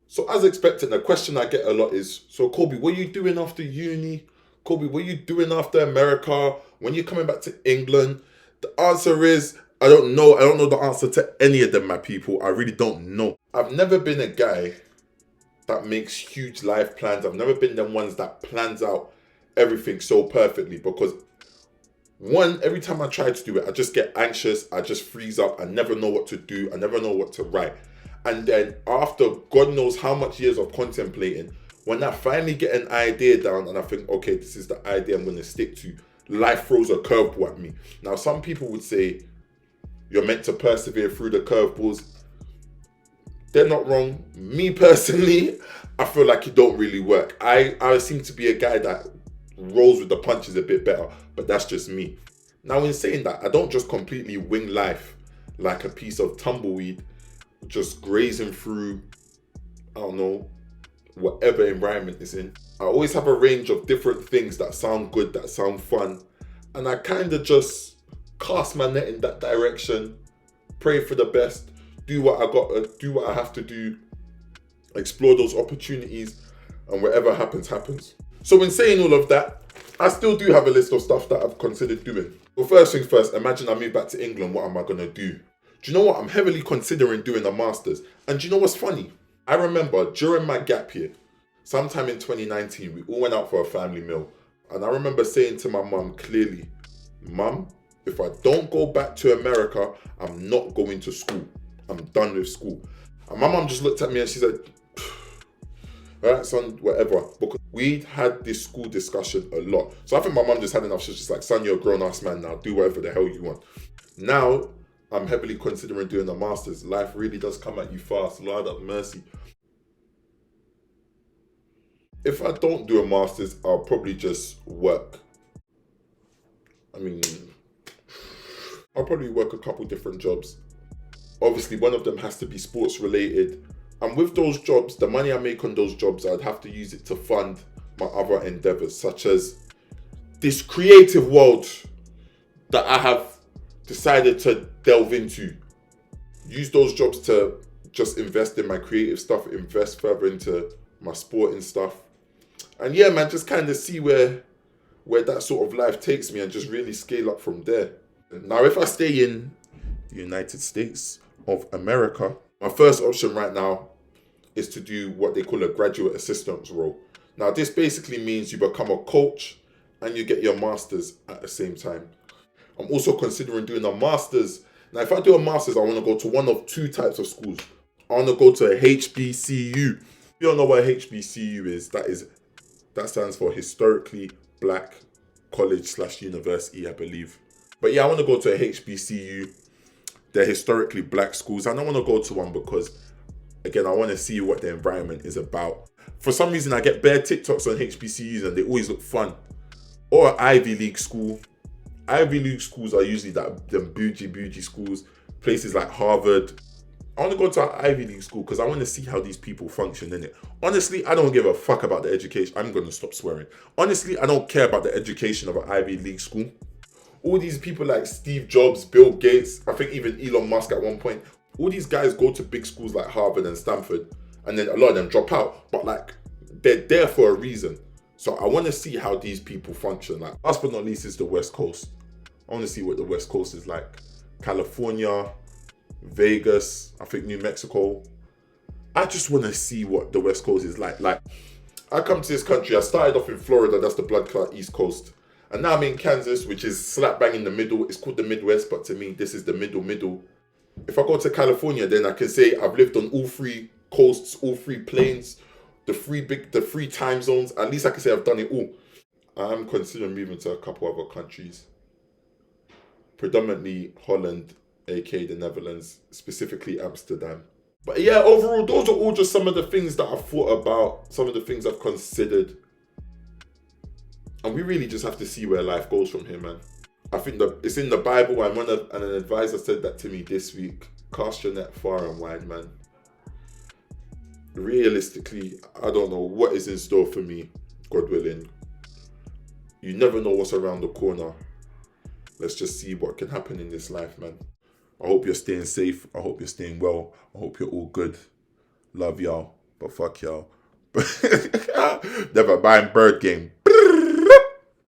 So as expected, the question I get a lot is, so Kobe, what are you doing after uni? Kobe, what are you doing after America? When you're coming back to England? The answer is, I don't know. I don't know the answer to any of them, my people. I really don't know. I've never been a guy that makes huge life plans. I've never been the ones that plans out everything so perfectly because one, every time I try to do it, I just get anxious. I just freeze up. I never know what to do. I never know what to write. And then after God knows how much years of contemplating, when I finally get an idea down and I think, okay, this is the idea I'm going to stick to, life throws a curveball at me. Now, some people would say you're meant to persevere through the curveballs. They're not wrong. Me personally, I feel like it don't really work. I seem to be a guy that rolls with the punches a bit better, but that's just me. Now, in saying that, I don't just completely wing life like a piece of tumbleweed, just grazing through, I don't know, whatever environment it's in. I always have a range of different things that sound good, that sound fun, and I kind of just cast my net in that direction, pray for the best, do what I got, do what I have to do, explore those opportunities, and whatever happens, happens. So in saying all of that, I still do have a list of stuff that I've considered doing. Well, first things first, imagine I move back to England, what am I gonna do? Do you know what? I'm heavily considering doing a master's. And do you know what's funny? I remember during my gap year, sometime in 2019, we all went out for a family meal. And I remember saying to my mum clearly, Mum, if I don't go back to America, I'm not going to school. I'm done with school. And my mum just looked at me and she said, all right, son, whatever. Because we'd had this school discussion a lot. So I think my mum just had enough. She's just like, son, you're a grown-ass man now. Do whatever the hell you want. Now, I'm heavily considering doing a master's. Life really does come at you fast. Lord have mercy. If I don't do a master's, I'll probably just work. I mean, I'll probably work a couple different jobs. Obviously, one of them has to be sports related. And with those jobs, the money I make on those jobs, I'd have to use it to fund my other endeavors, such as this creative world that I have decided to delve into. Use those jobs to just invest in my creative stuff, invest further into my sporting stuff. And yeah, man, just kind of see where that sort of life takes me and just really scale up from there. Now, if I stay in the United States of America, my first option right now is to do what they call a graduate assistant role. Now, this basically means you become a coach and you get your master's at the same time. I'm also considering doing a master's. Now, if I do a master's, I want to go to one of two types of schools. I want to go to a HBCU. If you don't know what a HBCU is, that stands for Historically Black College/University, I believe. But yeah, I want to go to a HBCU. They're historically black schools. I don't want to go to one because, again, I want to see what the environment is about. For some reason, I get bare TikToks on HBCUs and they always look fun. Or Ivy League school. Ivy League schools are usually them bougie schools. Places like Harvard. I want to go to an Ivy League school because I want to see how these people function in it. Honestly, I don't give a fuck about the education. I'm going to stop swearing. Honestly, I don't care about the education of an Ivy League school. All these people like Steve Jobs, Bill Gates, I think even Elon Musk at one point, all these guys go to big schools like Harvard and Stanford, and then a lot of them drop out, but like they're there for a reason. So I want to see how these people function. Like, last but not least is the West Coast. I want to see what the West Coast is like. California, Vegas, I think New Mexico. I just want to see what the West Coast is like. Like, I come to this country, I started off in Florida, that's the blood clot East Coast. And now I'm in Kansas, which is slap bang in the middle. It's called the Midwest, but to me, this is the middle. If I go to California, then I can say I've lived on all three coasts, all three plains, the three time zones. At least I can say I've done it all. I'm considering moving to a couple other countries. Predominantly Holland, aka the Netherlands, specifically Amsterdam. But yeah, overall, those are all just some of the things that I've thought about, some of the things I've considered. And we really just have to see where life goes from here, man. I think that it's in the Bible, and an advisor said that to me this week. Cast your net far and wide, man. Realistically, I don't know what is in store for me, God willing. You never know what's around the corner. Let's just see what can happen in this life, man. I hope you're staying safe. I hope you're staying well. I hope you're all good. Love y'all. But fuck y'all. Never buying Bird game.